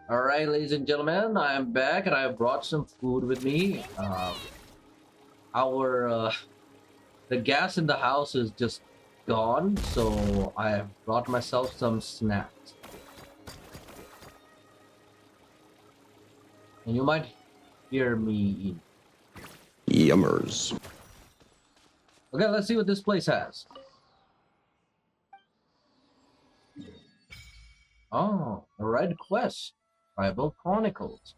All right, ladies and gentlemen, I am back and I brought some food with me. Our the gas in the house is just gone, so I have brought myself some snacks. And you might hear me eat. Yummers. Okay, let's see what this place has. Oh, a red quest, Tribal Chronicles.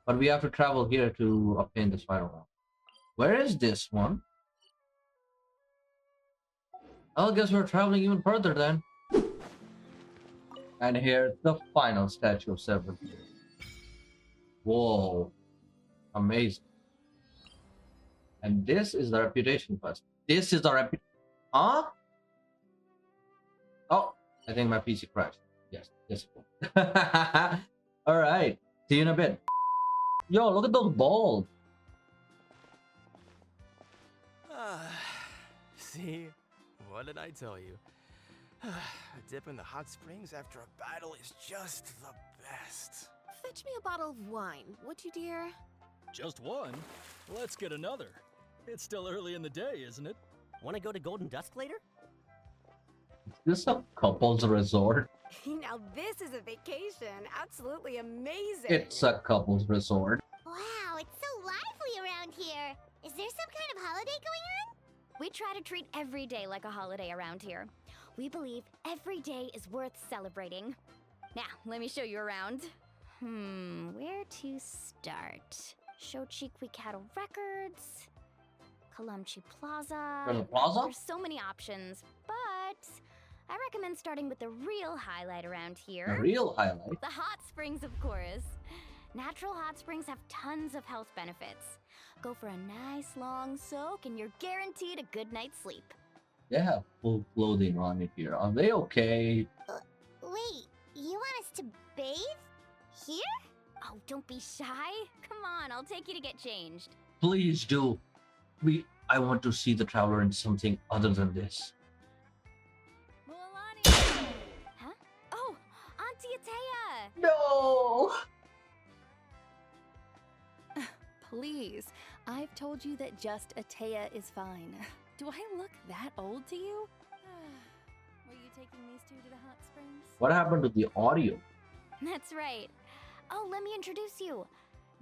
But we have to travel here to obtain this final one. Where is this one? I guess we're traveling even further then. And here's the final statue of Severin. Whoa, amazing. And this is the reputation quest. This is the Huh? Oh, I think my PC crashed. Yes, yes. All right, see you in a bit. Yo, look at those balls. See? What did I tell you? A dip in the hot springs after a battle is just the best. Fetch me a bottle of wine, would you, dear? Just one? Let's get another. It's still early in the day, isn't it? Want to go to Golden Dusk later? Is this a couple's resort? Now this is a vacation. Absolutely amazing. It's a couple's resort. Wow, it's so lively around here. Is there some kind of holiday going on? We try to treat every day like a holiday around here. We believe every day is worth celebrating. Now, let me show you around. Where to start? Shochiqui Cattle Records, Kalumchi Plaza. There's so many options, but I recommend starting with the real highlight around here. The real highlight? The hot springs, of course. Natural hot springs have tons of health benefits. Go for a nice long soak and you're guaranteed a good night's sleep. They have full clothing on it here. Are they okay? Wait, you want us to bathe? Here? Oh, don't be shy. Come on, I'll take you to get changed. Please do. I want to see the traveler in something other than this. Mualani! Huh? Oh, Auntie Atea! No! Please, I've told you that just Atea is fine. Do I look that old to you? Were you taking these two to the hot springs? What happened to the audio? That's right. Oh, let me introduce you.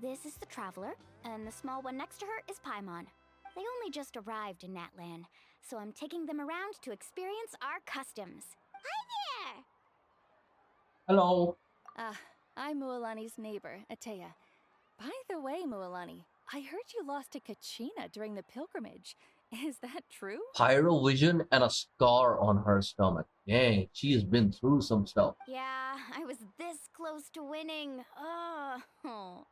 This is the Traveler, and the small one next to her is Paimon. They only just arrived in Natlan, so I'm taking them around to experience our customs. Hi there! Hello. I'm Mualani's neighbor, Atea. By the way, Mualani, I heard you lost to Kachina during the pilgrimage. Is that true? Pyro vision and a scar on her stomach. Dang, she has been through some stuff. Yeah, I was this close to winning. Oh,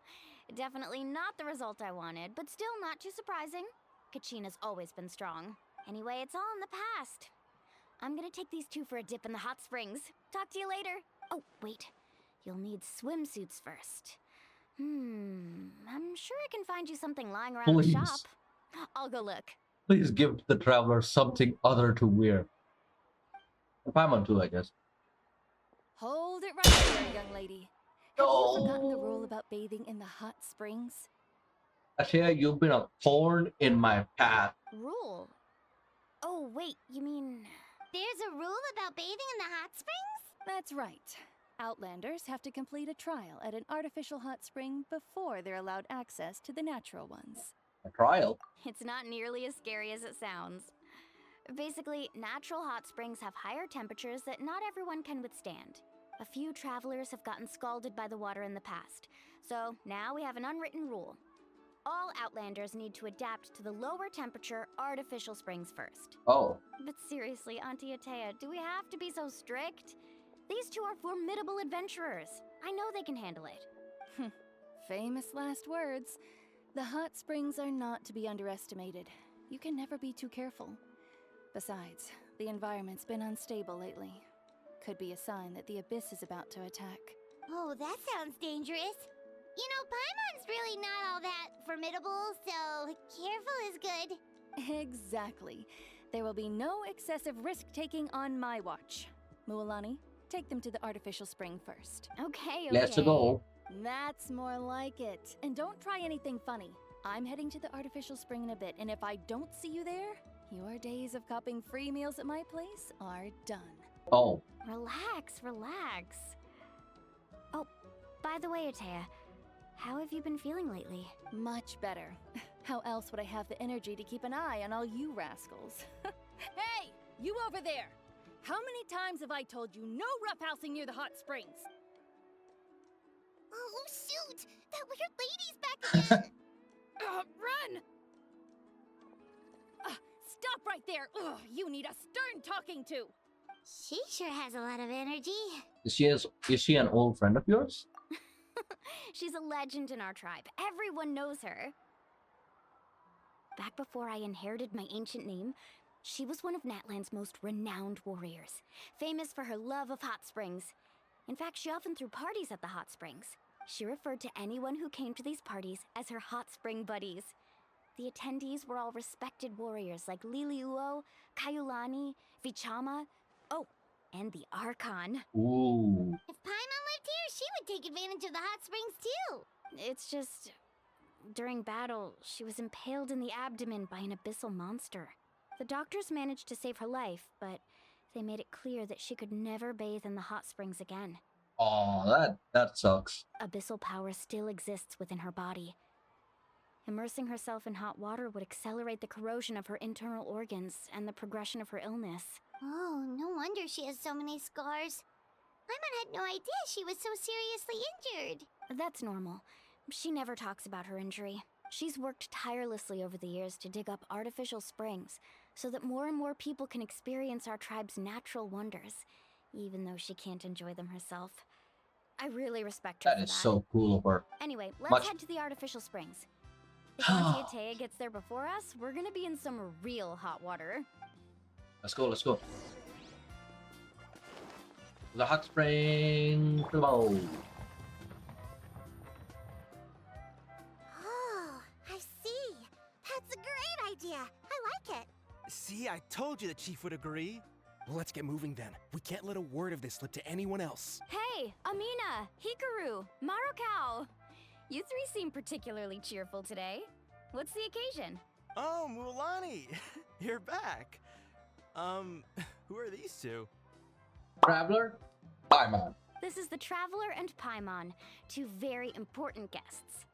definitely not the result I wanted, but still not too surprising. Kachina's always been strong. Anyway, it's all in the past. I'm gonna take these two for a dip in the hot springs. Talk to you later. Oh, wait. You'll need swimsuits first. I'm sure I can find you something lying around the shop. I'll go look. Please give the traveler something other to wear. Paimon too, I guess. Hold it right there, young lady. Have you forgotten the rule about bathing in the hot springs? Atea, you've been a thorn in my path. Rule? Oh, wait, you mean... There's a rule about bathing in the hot springs? That's right. Outlanders have to complete a trial at an artificial hot spring before they're allowed access to the natural ones. A trial? It's not nearly as scary as it sounds. Basically, natural hot springs have higher temperatures that not everyone can withstand. A few travelers have gotten scalded by the water in the past, so now we have an unwritten rule. All Outlanders need to adapt to the lower temperature artificial springs first. Oh. But seriously, Auntie Atea, do we have to be so strict? These two are formidable adventurers. I know they can handle it. Famous last words. The hot springs are not to be underestimated. You can never be too careful. Besides, the environment's been unstable lately. Could be a sign that the abyss is about to attack. Oh, that sounds dangerous. You know, Paimon's really not all that formidable, so careful is good. Exactly. There will be no excessive risk-taking on my watch. Mualani, take them to the artificial spring first. Okay, okay. Let's go. That's more like it. And don't try anything funny. I'm heading to the artificial spring in a bit, and if I don't see you there, your days of copping free meals at my place are done. Oh, Relax, relax. Oh, by the way, Atea, how have you been feeling lately? Much better. How else would I have the energy to keep an eye on all you rascals? Hey, you over there! How many times have I told you no roughhousing near the hot springs? Oh, shoot! That weird lady's back again! Run! Stop right there! Ugh, you need a stern talking to! She sure has a lot of energy. is she an old friend of yours? She's a legend in our tribe. Everyone knows her. Back before I inherited my ancient name, she was one of Natlan's most renowned warriors, famous for her love of hot springs. In fact, she often threw parties at the hot springs. She referred to anyone who came to these parties as her hot spring buddies. The attendees were all respected warriors like Liliuo, Kaiulani, Vichama, oh, and the Archon. Ooh. If Paimon lived here, she would take advantage of the hot springs too. It's just, during battle, she was impaled in the abdomen by an abyssal monster. The doctors managed to save her life, but they made it clear that she could never bathe in the hot springs again. Oh, that sucks. Abyssal power still exists within her body. Immersing herself in hot water would accelerate the corrosion of her internal organs and the progression of her illness. Oh, no wonder she has so many scars. Paimon had no idea she was so seriously injured. That's normal. She never talks about her injury. She's worked tirelessly over the years to dig up artificial springs so that more and more people can experience our tribe's natural wonders, even though she can't enjoy them herself. I really respect her for That that. is so cool of her. Anyway, let's Much- head to the artificial springs. If Auntie Atea gets there before us, we're gonna be in some real hot water. Let's go, let's go. The hot spring flow. Oh, I see. That's a great idea. I like it. See, I told you the chief would agree. Well, let's get moving then. We can't let a word of this slip to anyone else. Hey, Amina, Hikaru, Marukao. You three seem particularly cheerful today. What's the occasion? Oh, Mulani, you're back. Who are these two? Traveler? Paimon. This is the Traveler and Paimon, two very important guests.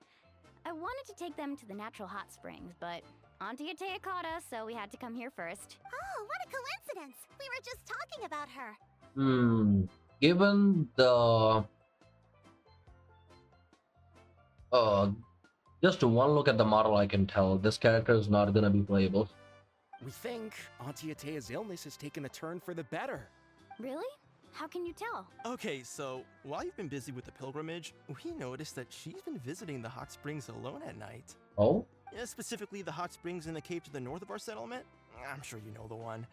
I wanted to take them to the natural hot springs, but Auntie Atea caught us, so we had to come here first. Oh, what a coincidence. We were just talking about her. Given the just one look at the model, I can tell this character is not gonna be playable. We think Auntie Atea's illness has taken a turn for the better. Really? How can you tell? Okay, so while you've been busy with the pilgrimage, we noticed that she's been visiting the hot springs alone at night. Oh? Yeah, specifically the hot springs in the cave to the north of our settlement. I'm sure you know the one.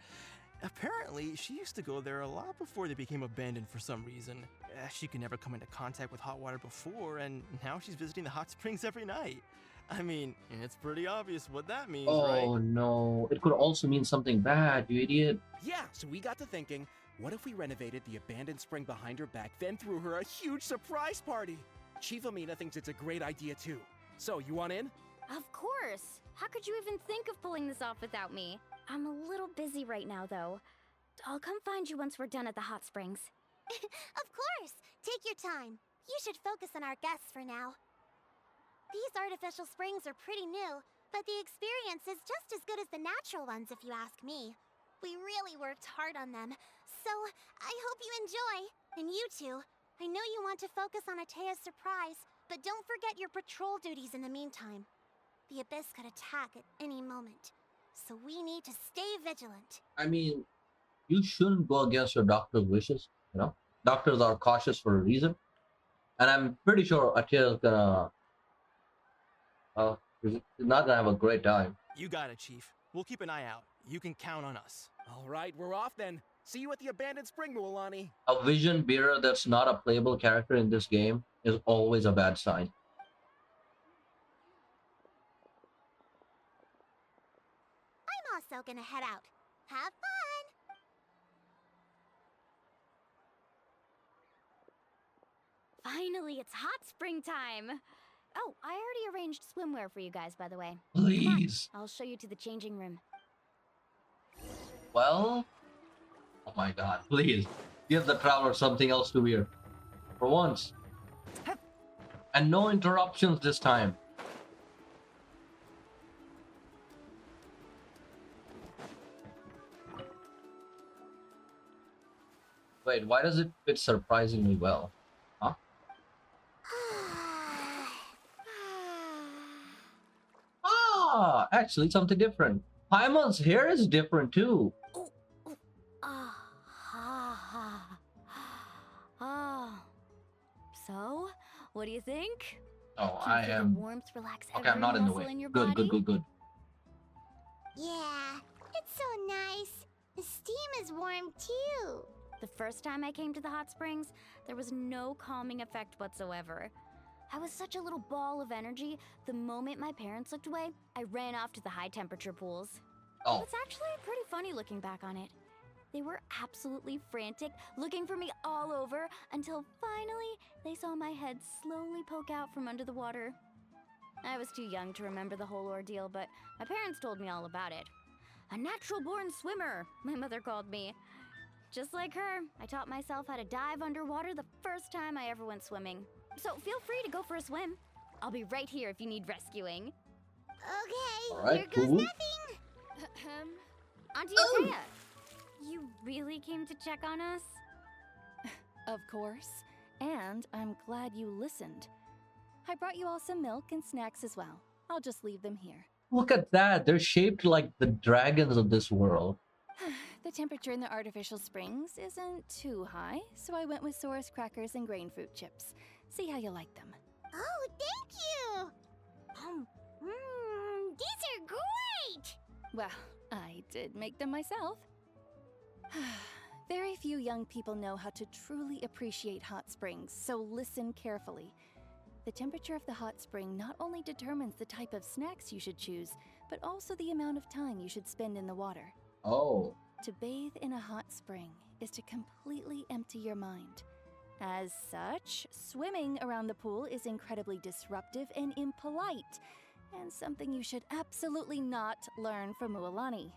Apparently, she used to go there a lot before they became abandoned for some reason. She could never come into contact with hot water before, and now she's visiting the hot springs every night. I mean, it's pretty obvious what that means, right? Oh no. It could also mean something bad, you idiot. Yeah, so we got to thinking, what if we renovated the abandoned spring behind her back, then threw her a huge surprise party? Chief Amina thinks it's a great idea too. So, you want in? Of course! How could you even think of pulling this off without me? I'm a little busy right now, though. I'll come find you once we're done at the hot springs. Of course. Take your time. You should focus on our guests for now. These artificial springs are pretty new, but the experience is just as good as the natural ones if you ask me. We really worked hard on them, so I hope you enjoy. And you two, I know you want to focus on Atea's surprise, but don't forget your patrol duties in the meantime. The Abyss could attack at any moment, so we need to stay vigilant. I mean, you shouldn't go against your doctor's wishes, you know? Doctors are cautious for a reason. And I'm pretty sure Atea's gonna is not gonna have a great time. You got it, Chief. We'll keep an eye out. You can count on us. All right, we're off then. See you at the abandoned spring, Mualani. A vision bearer that's not a playable character in this game is always a bad sign. I'm also gonna head out. Have fun! Finally, it's hot spring time! Oh, I already arranged swimwear for you guys, by the way. Please. I'll show you to the changing room. Well, oh my god, please. Give the traveler something else to wear. For once. And no interruptions this time. Wait, why does it fit surprisingly well? Huh? Ah, actually something different. Paimon's hair is different too. So, what do you think? Oh, Can I you feel am. the warmth relax Okay, every I'm not in the muscle way. in your Good, body? good, good, good. Yeah, it's so nice. The steam is warm too. The first time I came to the hot springs, there was no calming effect whatsoever. I was such a little ball of energy, the moment my parents looked away, I ran off to the high temperature pools. Oh, It's actually pretty funny looking back on it. They were absolutely frantic, looking for me all over, until finally they saw my head slowly poke out from under the water. I was too young to remember the whole ordeal, but my parents told me all about it. A natural-born swimmer, my mother called me. Just like her, I taught myself how to dive underwater the first time I ever went swimming. So feel free to go for a swim. I'll be right here if you need rescuing. Okay, Alright, here goes cool. nothing. Auntie Oh! Atea, you really came to check on us? Of course. And I'm glad you listened. I brought you all some milk and snacks as well. I'll just leave them here. look at that. They're shaped like the dragons of this world. The temperature in the artificial springs isn't too high, so I went with Saurus crackers and grain fruit chips. See how you like them. Oh, thank you. These are great. Well, I did make them myself. Very few young people know how to truly appreciate hot springs, so listen carefully. The temperature of the hot spring not only determines the type of snacks you should choose, but also the amount of time you should spend in the water. Oh. To bathe in a hot spring is to completely empty your mind. As such, swimming around the pool is incredibly disruptive and impolite, and something you should absolutely not learn from Mualani.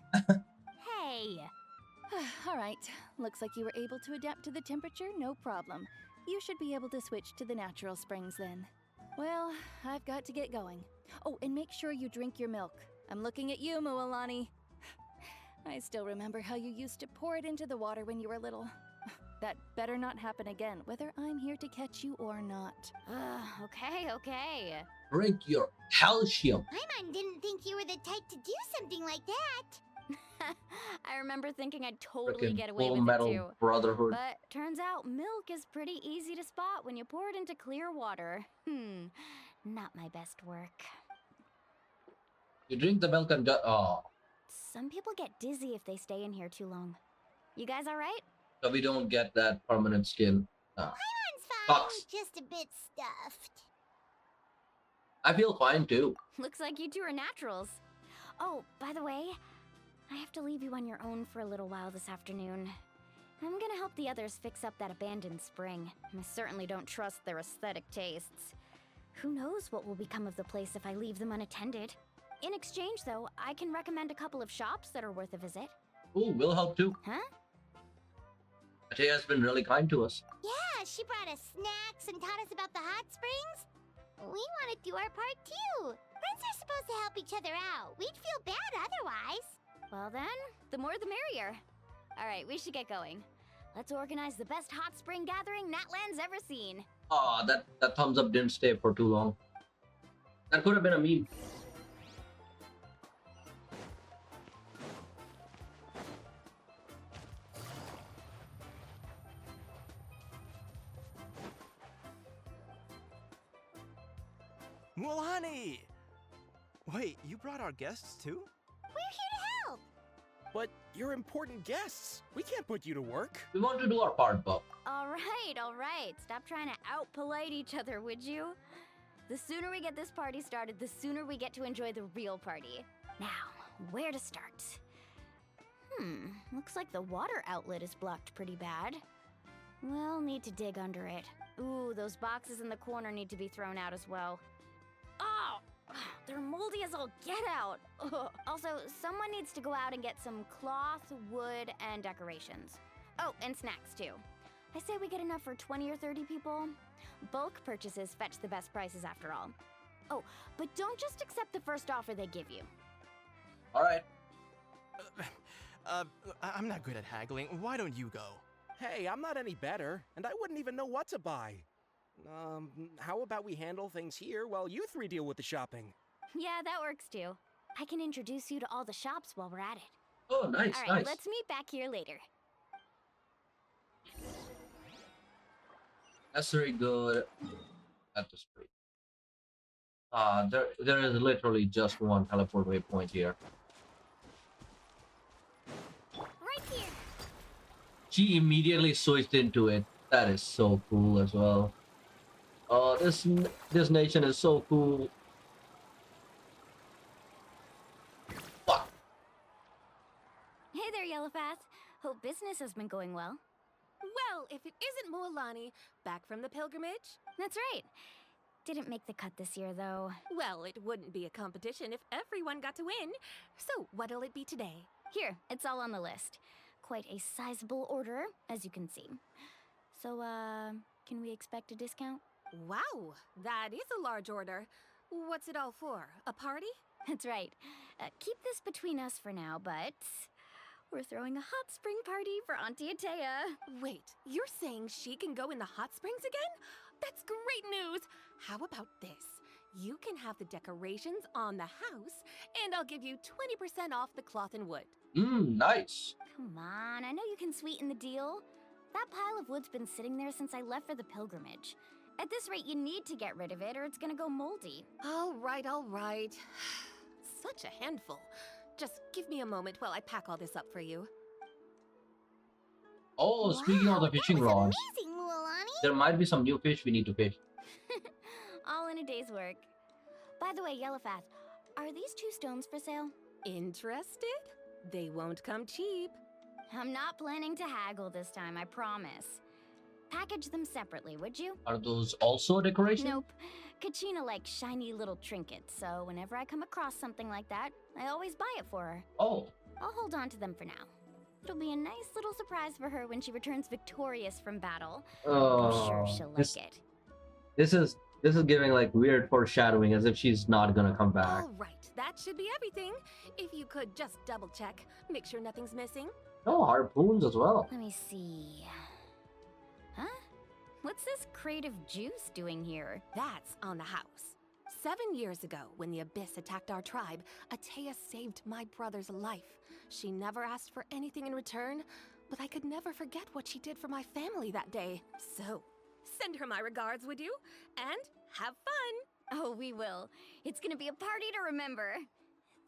Hey! All right, looks like you were able to adapt to the temperature, no problem. You should be able to switch to the natural springs then. Well, I've got to get going. Oh, and make sure you drink your milk. I'm looking at you, Mualani. I still remember how you used to pour it into the water when you were little. That better not happen again, whether I'm here to catch you or not. Okay. Drink your calcium. Paimon didn't think you were the type to do something like that. I remember thinking I'd totally Frickin' get away Full with it Metal too. Brotherhood. But turns out milk is pretty easy to spot when you pour it into clear water. Not my best work. You drink the milk and oh, Some people get dizzy if they stay in here too long. You guys alright? so we don't get that permanent skin. Paimon's fine, Sucks. just a bit stuffed. I feel fine too. Looks like you two are naturals. Oh, by the way, I have to leave you on your own for a little while this afternoon. I'm gonna help the others fix up that abandoned spring. I certainly don't trust their aesthetic tastes. Who knows what will become of the place if I leave them unattended? In exchange, though, I can recommend a couple of shops that are worth a visit. Ooh, we'll help too. Huh? Ajay has been really kind to us. Yeah, she brought us snacks and taught us about the hot springs. We want to do our part too. Friends are supposed to help each other out. We'd feel bad otherwise. Well then, the more the merrier. Alright, we should get going. Let's organize the best hot spring gathering Natlan's ever seen. Aw, that thumbs up didn't stay for too long. That could have been a meme. Mualani! Wait, you brought our guests too? We're here to help. But you're important guests. We can't put you to work. We want to do our part, Bob. Alright. Stop trying to out-polite each other, would you? The sooner we get this party started, the sooner we get to enjoy the real party. Now, where to start? Looks like the water outlet is blocked pretty bad. We'll need to dig under it. Ooh, those boxes in the corner need to be thrown out as well. Oh, they're moldy as all get out. Ugh. Also, someone needs to go out and get some cloth, wood, and decorations. Oh, and snacks too. I say we get enough for 20 or 30 people. Bulk purchases fetch the best prices after all. Oh, but don't just accept the first offer they give you. All right. I'm not good at haggling. Why don't you go? Hey, I'm not any better, and I wouldn't even know what to buy. How about we handle things here while you three deal with the shopping? Yeah, that works too. I can introduce you to all the shops while we're at it. Oh, nice, All right, nice. let's meet back here later. That's very good at the street. There is literally just one teleport waypoint here. Right here. She immediately switched into it. That is so cool as well. Oh, this nation is so cool. Fuck. Hey there, Yellowfast. Hope business has been going well. Well, if it isn't Mualani, back from the pilgrimage? That's right. Didn't make the cut this year, though. Well, it wouldn't be a competition if everyone got to win. So, what'll it be today? Here, it's all on the list. Quite a sizable order, as you can see. So, can we expect a discount? Wow, that is a large order. What's it all for? A party? That's right. Keep this between us for now, but we're throwing a hot spring party for Auntie Atea. Wait, you're saying she can go in the hot springs again? That's great news! How about this? You can have the decorations on the house, and I'll give you 20% off the cloth and wood. Nice. Come on, I know you can sweeten the deal. That pile of wood's been sitting there since I left for the pilgrimage. At this rate, you need to get rid of it or it's gonna go moldy. All right, all right. Such a handful. Just give me a moment while I pack all this up for you. Oh, speaking of the fishing rods, Amazing, Mualani! there might be some new fish we need to fish. All in a day's work. By the way, Yellowfast, are these 2 stones for sale? Interested? They won't come cheap. I'm not planning to haggle this time, I promise. Package them separately, would you? Are those also decorations? Nope. Kachina likes shiny little trinkets, so whenever I come across something like that, I always buy it for her. Oh, I'll hold on to them for now. It'll be a nice little surprise for her when she returns victorious from battle. I'm sure she'll like it. This is giving like weird foreshadowing, as if she's not gonna come back. All right, that should be everything. If you could just double check, make sure nothing's missing. Oh, harpoons as well. Let me see. Huh? What's this crate of juice doing here? That's on the house. 7 years ago, when the Abyss attacked our tribe, Atea saved my brother's life. She never asked for anything in return, but I could never forget what she did for my family that day. So, send her my regards, would you? And have fun! Oh, we will. It's gonna be a party to remember.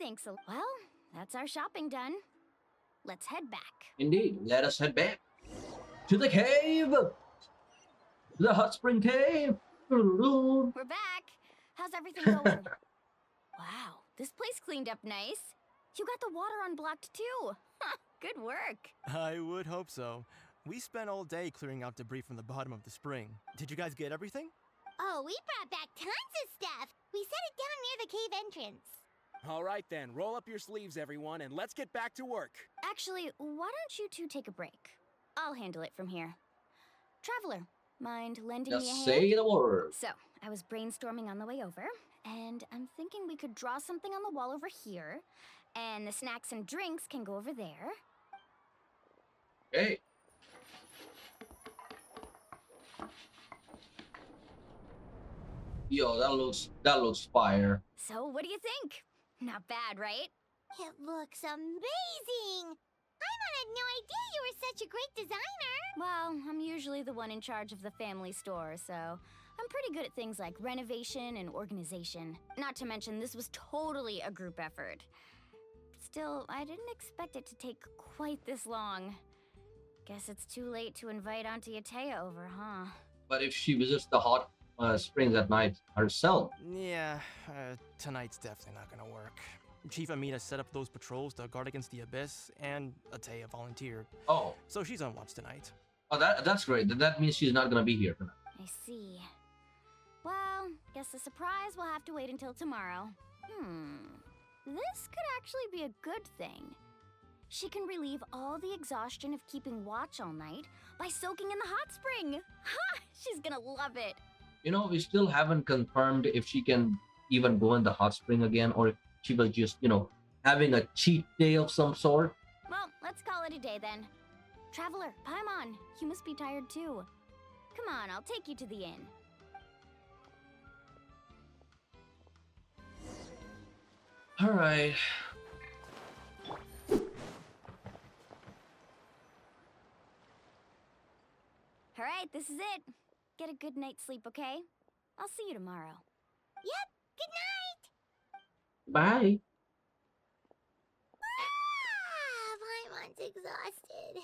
Thanks a Well, that's our shopping done. Let's head back. Indeed, let us head back to the cave! The hot spring cave! We're back. How's everything going? Wow, this place cleaned up nice. You got the water unblocked too. Good work. I would hope so. We spent all day clearing out debris from the bottom of the spring. Did you guys get everything? Oh, we brought back tons of stuff! We set it down near the cave entrance. All right then, roll up your sleeves, everyone, and let's get back to work. Actually, why don't you two take a break? I'll handle it from here. Traveler, mind lending me a Just hand? say the word. So, I was brainstorming on the way over, and I'm thinking we could draw something on the wall over here, and the snacks and drinks can go over there. Okay. Yo, that looks fire. So, what do you think? Not bad, right? It looks amazing! Paimon had no idea you were such a great designer! Well, I'm usually the one in charge of the family store, so I'm pretty good at things like renovation and organization. Not to mention, this was totally a group effort. Still, I didn't expect it to take quite this long. Guess it's too late to invite Auntie Atea over, huh? But if she visits the hot springs at night herself. Yeah, tonight's definitely not gonna work. Chief Amina set up those patrols to guard against the Abyss, and Atea volunteered. Oh. So she's on watch tonight. Oh, that's great. That means she's not gonna be here tonight. I see. Well, guess the surprise will have to wait until tomorrow. This could actually be a good thing. She can relieve all the exhaustion of keeping watch all night by soaking in the hot spring. Ha! She's gonna love it. You know, we still haven't confirmed if she can even go in the hot spring again, or if she was just, you know, having a cheat day of some sort. Well, let's call it a day then. Traveler, Paimon, you must be tired too. Come on, I'll take you to the inn. All right. All right, this is it. Get a good night's sleep, okay? I'll see you tomorrow. Yep, good night! Bye. Paimon's exhausted.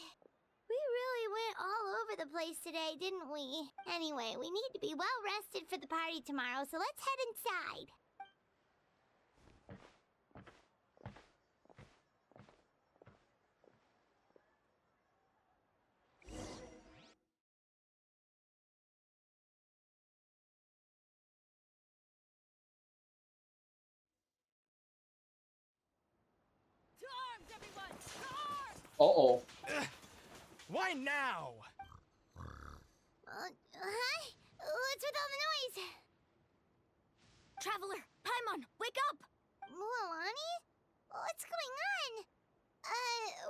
We really went all over the place today, didn't we? Anyway, we need to be well rested for the party tomorrow, so let's head inside. Uh-oh. Why now? What's with all the noise? Traveler, Paimon, wake up! Mualani? What's going on?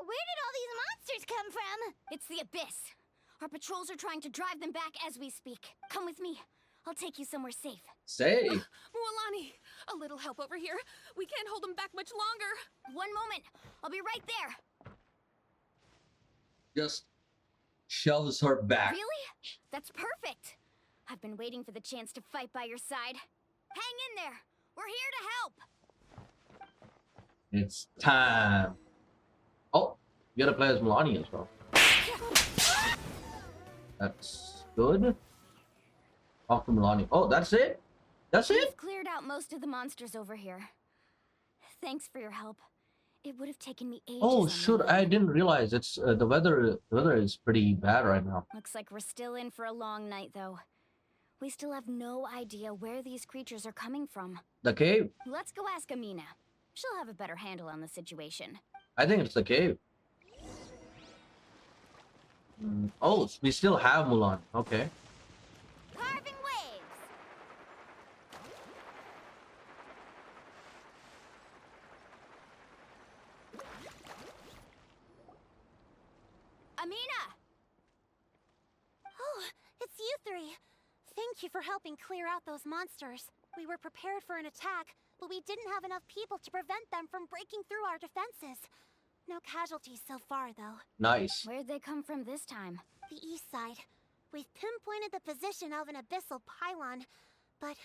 Where did all these monsters come from? It's the Abyss. Our patrols are trying to drive them back as we speak. Come with me. I'll take you somewhere safe. Say. Mualani, a little help over here. We can't hold them back much longer. One moment. I'll be right there. Just shoves her back. Really? That's perfect. I've been waiting for the chance to fight by your side. Hang in there. We're here to help. It's time. Oh, you gotta play as Milani as well. That's good. Talk to Milani. Oh, that's it? That's it? We've cleared out most of the monsters over here. Thanks for your help. It would have taken me ages. Oh, on shoot. my I own. didn't realize it's the weather. The weather is pretty bad right now. Looks like we're still in for a long night, though. We still have no idea where these creatures are coming from. The cave. Let's go ask Amina. She'll have a better handle on the situation. I think it's the cave. Oh, we still have Mulan. Okay. Carving waves! Amina! Oh, it's you three. Thank you for helping clear out those monsters. We were prepared for an attack, but we didn't have enough people to prevent them from breaking through our defenses. No casualties so far, though. Nice. Where'd they come from this time? The east side. We've pinpointed the position of an abyssal pylon, but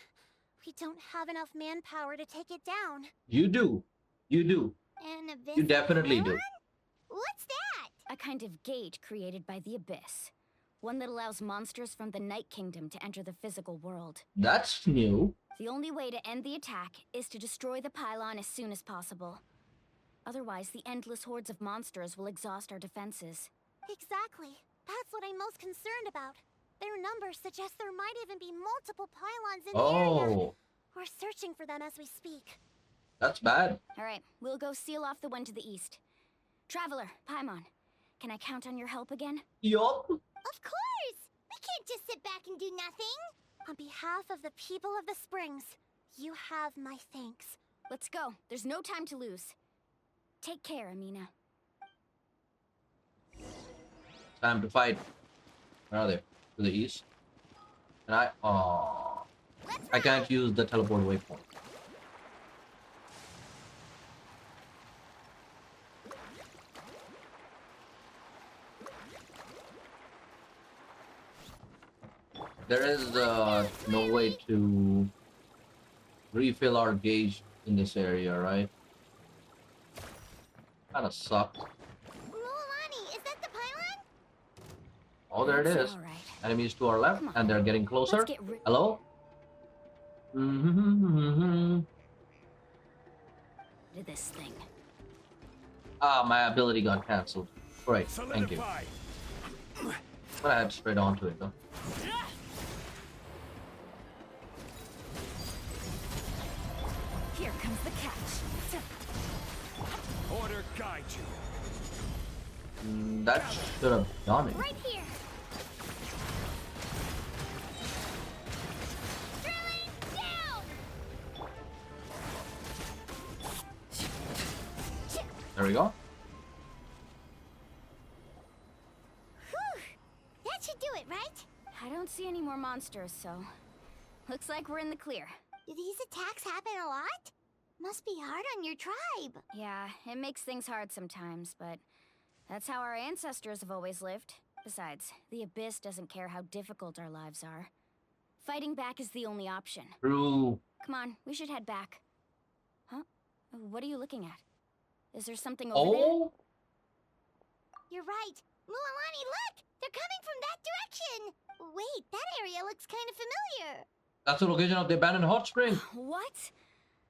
we don't have enough manpower to take it down. You do. You do. An abyssal You definitely do. pylon? What's that? A kind of gate created by the Abyss. One that allows monsters from the Night Kingdom to enter the physical world. That's new. The only way to end the attack is to destroy the pylon as soon as possible. Otherwise, the endless hordes of monsters will exhaust our defenses. Exactly. That's what I'm most concerned about. Their numbers suggest there might even be multiple pylons in the area. Oh, We're searching for them as we speak. that's bad. All right, we'll go seal off the one to the east. Traveler, Paimon, can I count on your help again? Yup. Of course! We can't just sit back and do nothing! On behalf of the people of the Springs, you have my thanks. Let's go. There's no time to lose. Take care, Amina. Time to fight. Where are they? To the east. And I can't use the teleport waypoint. There is no way to refill our gauge in this area, right? Kinda sucks. Mualani, is that the pylon? Oh, there it That's is. all right. Enemies to our left, Come on. and they're getting closer. Let's get rid. Hello? To this thing. Ah, my ability got cancelled. Great, thank you. Solidify. I'm gonna head straight onto it though. Order guide you. That should have done it. Right here. Drilling down. There we go. Whew. That should do it, right? I don't see any more monsters, so looks like we're in the clear. Do these attacks happen a lot? Must be hard on your tribe. Yeah, it makes things hard sometimes, but that's how our ancestors have always lived. Besides, the Abyss doesn't care how difficult our lives are. Fighting back is the only option. True. Come on, we should head back. Huh? What are you looking at? Is there something over there? Oh, You're right. Mualani, look! They're coming from that direction! Wait, that area looks kind of familiar. that's the location of the abandoned hot spring. What?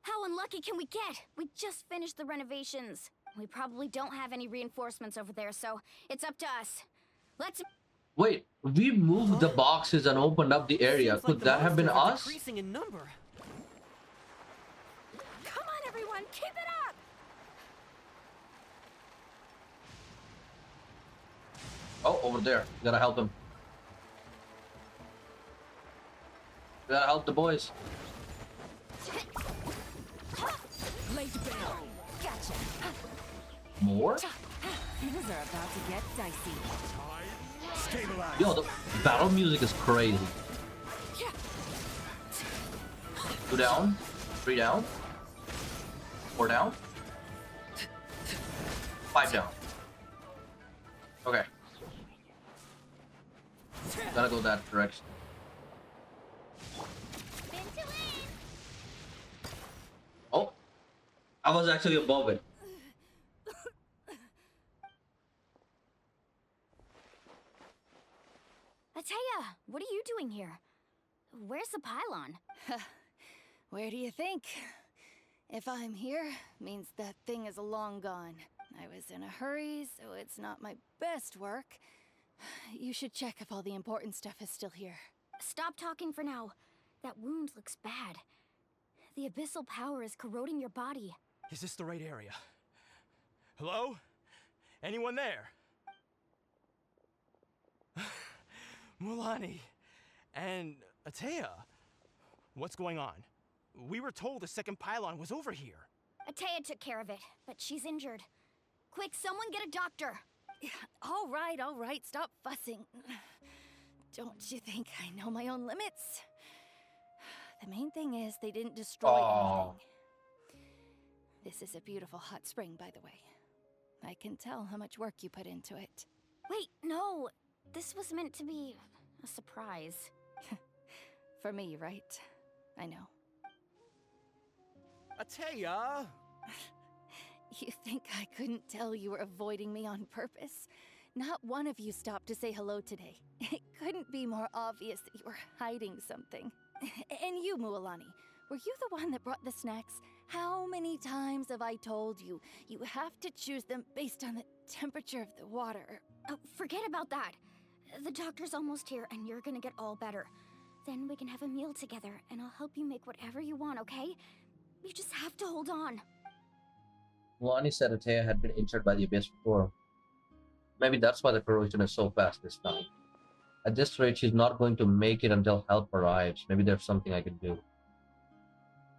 How unlucky can we get? We just finished the renovations. We probably don't have any reinforcements over there, so it's up to us. Let's... Wait, we moved the boxes and opened up the area. Seems like Could the that have been monsters are us? decreasing in number. Come on, everyone! Keep it up! Oh, over there. Gotta help him. Gotta help the boys. Gotcha. More? Things are about to get dicey. Stabilize. Yo, the battle music is crazy. 2 down, 3 down, 4 down, 5 down. Okay. Gotta go that direction. Spin to win! Oh, I was actually above it. Ateya, what are you doing here? Where's the pylon? Where do you think? If I'm here, means that thing is long gone. I was in a hurry, so it's not my best work. You should check if all the important stuff is still here. Stop talking for now. That wound looks bad. The abyssal power is corroding your body. Is this the right area? Hello? Anyone there? Mualani and Ateya, what's going on? We were told the second pylon was over here. Ateya took care of it, but she's injured. Quick, someone get a doctor. All right, stop fussing. Don't you think I know my own limits? The main thing is they didn't destroy anything. This is a beautiful hot spring, by the way. I can tell how much work you put into it. Wait, no. This was meant to be a surprise. For me, right? I know. Ateya! You think I couldn't tell you were avoiding me on purpose? Not one of you stopped to say hello today. It couldn't be more obvious that you were hiding something. And you, Mualani, were you the one that brought the snacks? How many times have I told you, you have to choose them based on the temperature of the water? Oh, forget about that. The doctor's almost here, and you're gonna get all better. Then we can have a meal together, and I'll help you make whatever you want, okay? You just have to hold on. Lonnie said Ateya had been injured by the abyss before. Maybe that's why the corrosion is so fast this time. At this rate, she's not going to make it until help arrives. Maybe there's something I can do.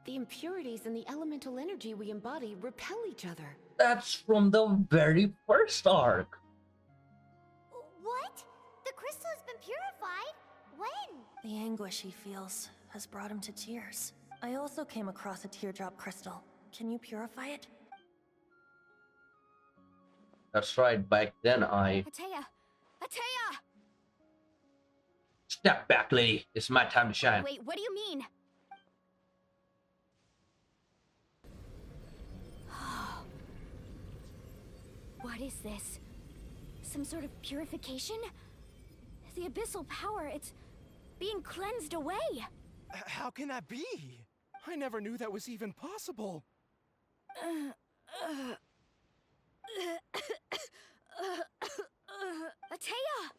The impurities and the elemental energy we embody repel each other. That's from the very first arc. What? The crystal has been purified? When? The anguish he feels has brought him to tears. I also came across a teardrop crystal. Can you purify it? That's right, back then I... Ateya! Ateya! Step back, lady. It's my time to shine. Wait, what do you mean? What is this? Some sort of purification? The abyssal power, it's being cleansed away. How can that be? I never knew that was even possible. Ateya!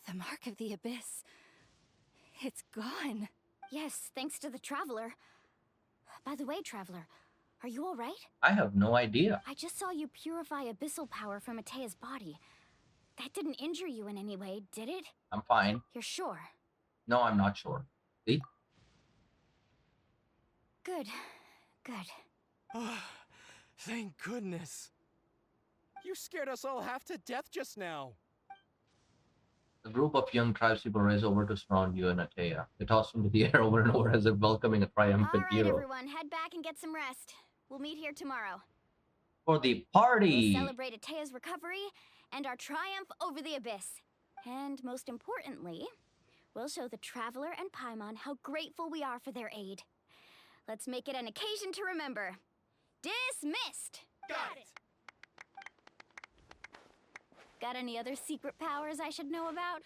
The mark of the abyss. It's gone. Yes, thanks to the Traveler. By the way, Traveler, are you alright? I have no idea. I just saw you purify abyssal power from Atea's body. That didn't injure you in any way, did it? I'm fine. You're sure? No, I'm not sure. See? Good. Good. Ah, thank goodness. You scared us all half to death just now. A group of young tribespeople race over to surround you and Atea. They toss into the air over and over as if welcoming a triumphant Alright, hero. everyone, head back and get some rest. We'll meet here tomorrow. For the party! We'll celebrate Atea's recovery and our triumph over the Abyss. And most importantly, we'll show the Traveler and Paimon how grateful we are for their aid. Let's make it an occasion to remember. Dismissed! Got it! Got any other secret powers I should know about?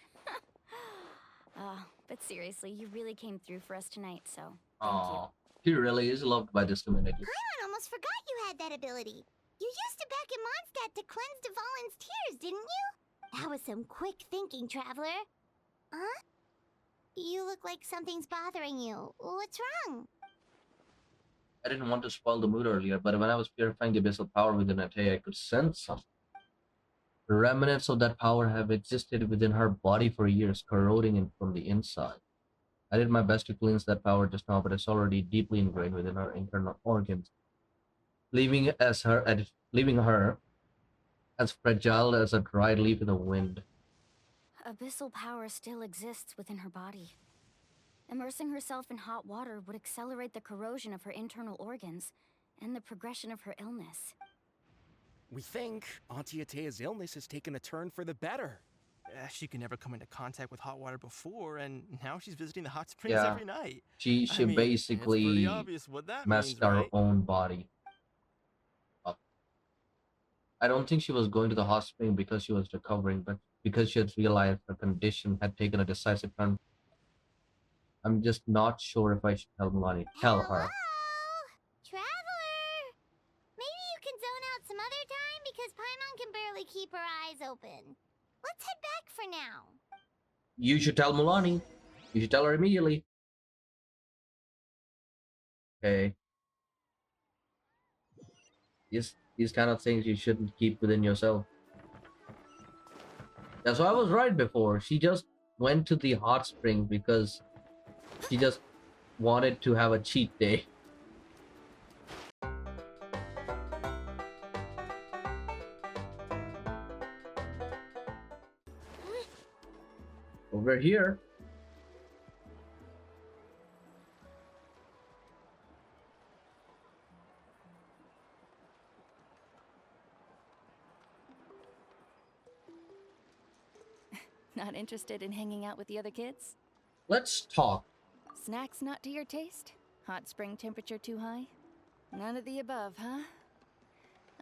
But seriously, you really came through for us tonight, so thank you. Aww. He really is loved by this community. Paimon almost forgot you had that ability. You used it back in Mondstadt to cleanse Dvalin's tears, didn't you? That was some quick thinking, Traveler. Huh? You look like something's bothering you. What's wrong? I didn't want to spoil the mood earlier, but when I was purifying the abyssal power within Atea, I could sense something. The remnants of that power have existed within her body for years, corroding it from the inside. I did my best to cleanse that power just now, but it's already deeply ingrained within her internal organs, leaving her as fragile as a dried leaf in the wind. Abyssal power still exists within her body. Immersing herself in hot water would accelerate the corrosion of her internal organs and the progression of her illness. We think Auntie Atea's illness has taken a turn for the better. She could never come into contact with hot water before, and now she's visiting the hot springs Yeah. every night. She I mean, it's basically pretty obvious what that messed means, her right? own body up. I don't think she was going to the hot spring because she was recovering, but because she had realized her condition had taken a decisive turn. I'm just not sure if I should tell Milani. Tell her. Hello? Traveler! Maybe you can zone out some other time because Paimon can barely keep her eyes open. Let's head back for now. You should tell Milani. You should tell her immediately. Okay. These kind of things you shouldn't keep within yourself. Yeah, so I was right before. She just went to the hot spring because she just wanted to have a cheat day. Over here. Not interested in hanging out with the other kids? Let's talk. Snacks not to your taste? Hot spring temperature too high? None of the above, huh?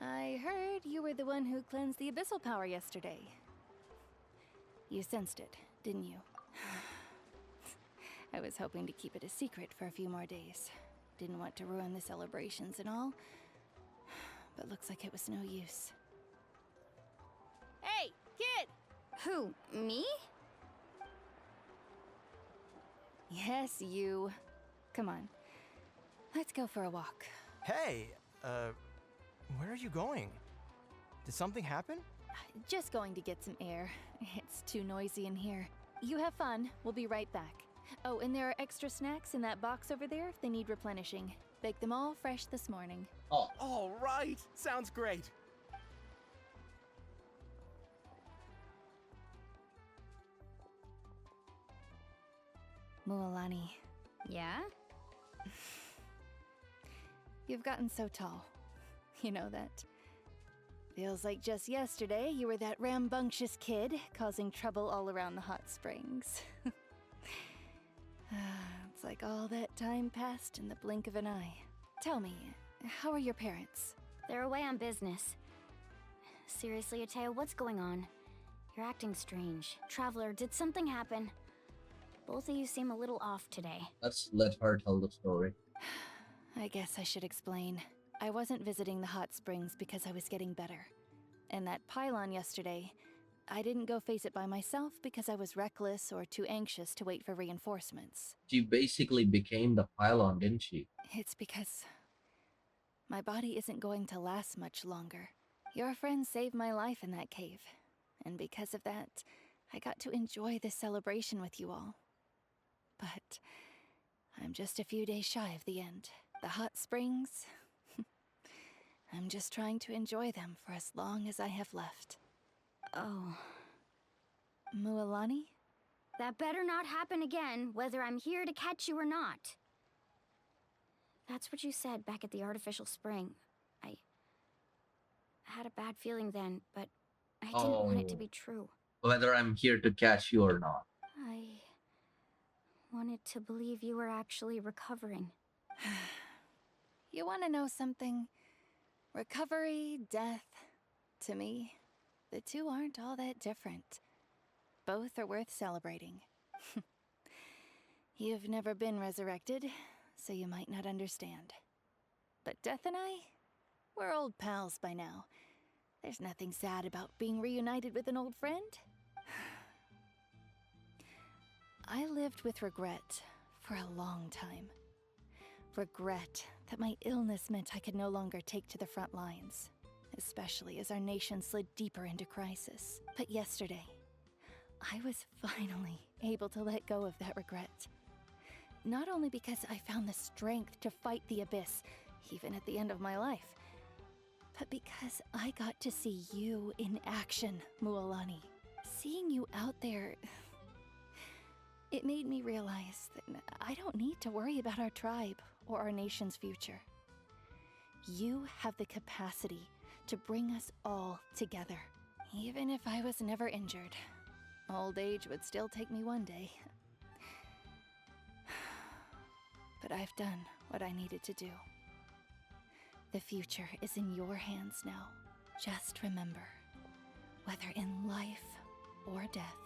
I heard you were the one who cleansed the abyssal power yesterday. You sensed it, didn't you? I was hoping to keep it a secret for a few more days. Didn't want to ruin the celebrations and all. But looks like it was no use. Hey, kid! Who, me? Yes, you. Come on. Let's go for a walk. Hey, where are you going? Did something happen? Just going to get some air. It's too noisy in here. You have fun. We'll be right back. Oh, and there are extra snacks in that box over there if they need replenishing. Baked them all fresh this morning. Oh, All right, sounds great. Mualani, Yeah? you've gotten so tall. You know that. Feels like just yesterday you were that rambunctious kid causing trouble all around the hot springs. It's like all that time passed in the blink of an eye. Tell me, how are your parents? They're away on business. Seriously, Atea, what's going on? You're acting strange. Traveler, did something happen? Both of you seem a little off today. let's let her tell the story. I guess I should explain. I wasn't visiting the hot springs because I was getting better. And that pylon yesterday, I didn't go face it by myself because I was reckless or too anxious to wait for reinforcements. She basically became the pylon, didn't she? It's because my body isn't going to last much longer. Your friend saved my life in that cave, and because of that, I got to enjoy this celebration with you all. But I'm just a few days shy of the end. The hot springs, I'm just trying to enjoy them for as long as I have left. Oh. Mualani? That better not happen again, whether I'm here to catch you or not. That's what you said back at the artificial spring. I had a bad feeling then, but I didn't want it to be true. Whether I'm here to catch you or not. I wanted to believe you were actually recovering. You want to know something? Recovery, death, to me, the two aren't all that different. Both are worth celebrating. You've never been resurrected, so you might not understand. But Death and I, we're old pals by now. There's nothing sad about being reunited with an old friend. I lived with regret for a long time. Regret that my illness meant I could no longer take to the front lines, especially as our nation slid deeper into crisis. But yesterday, I was finally able to let go of that regret. Not only because I found the strength to fight the Abyss, even at the end of my life, but because I got to see you in action, Mualani. Seeing you out there, it made me realize that I don't need to worry about our tribe or our nation's future. You have the capacity to bring us all together. Even if I was never injured, old age would still take me one day. But I've done what I needed to do. The future is in your hands now. Just remember, whether in life or death,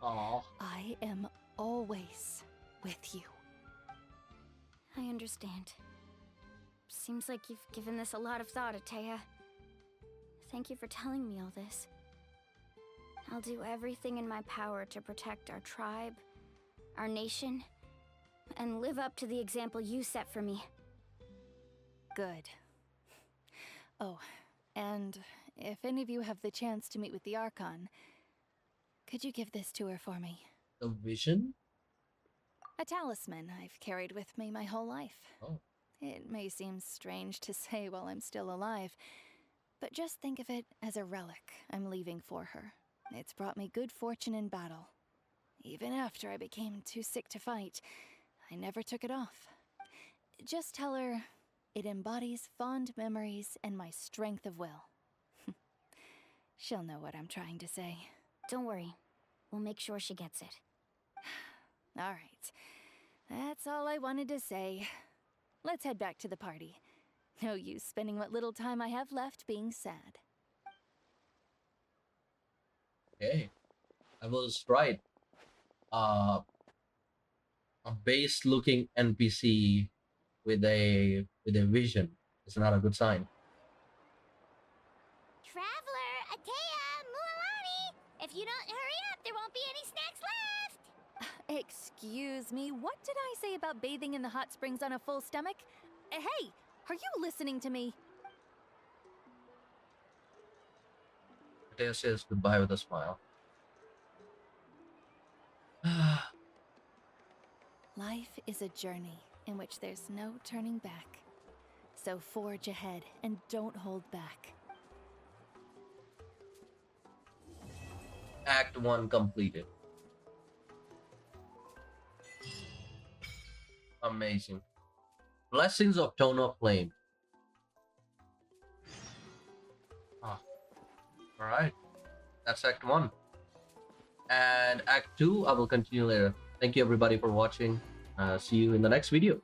Aww. I am always with you. I understand. Seems like you've given this a lot of thought, Atea. Thank you for telling me all this. I'll do everything in my power to protect our tribe, our nation, and live up to the example you set for me. Good. Oh, and if any of you have the chance to meet with the Archon, could you give this to her for me? The vision? A talisman I've carried with me my whole life. Oh. It may seem strange to say while I'm still alive, but just think of it as a relic I'm leaving for her. It's brought me good fortune in battle. Even after I became too sick to fight, I never took it off. Just tell her it embodies fond memories and my strength of will. She'll know what I'm trying to say. Don't worry. We'll make sure she gets it. All right. That's all I wanted to say. Let's head back to the party. No use spending what little time I have left being sad. Okay. I was right. A base-looking NPC with a vision is not a good sign. Traveler, Atea, Mualani! If you don't hurry up, there won't be any snacks left! Excuse me, what did I say about bathing in the hot springs on a full stomach? Hey, are you listening to me? Mateo says goodbye with a smile. Life is a journey in which there's no turning back. So forge ahead and don't hold back. Act 1 completed. Amazing. Blessings of Tone of Flame. Alright. That's Act 1. And Act 2, I will continue later. Thank you everybody for watching. See you in the next video.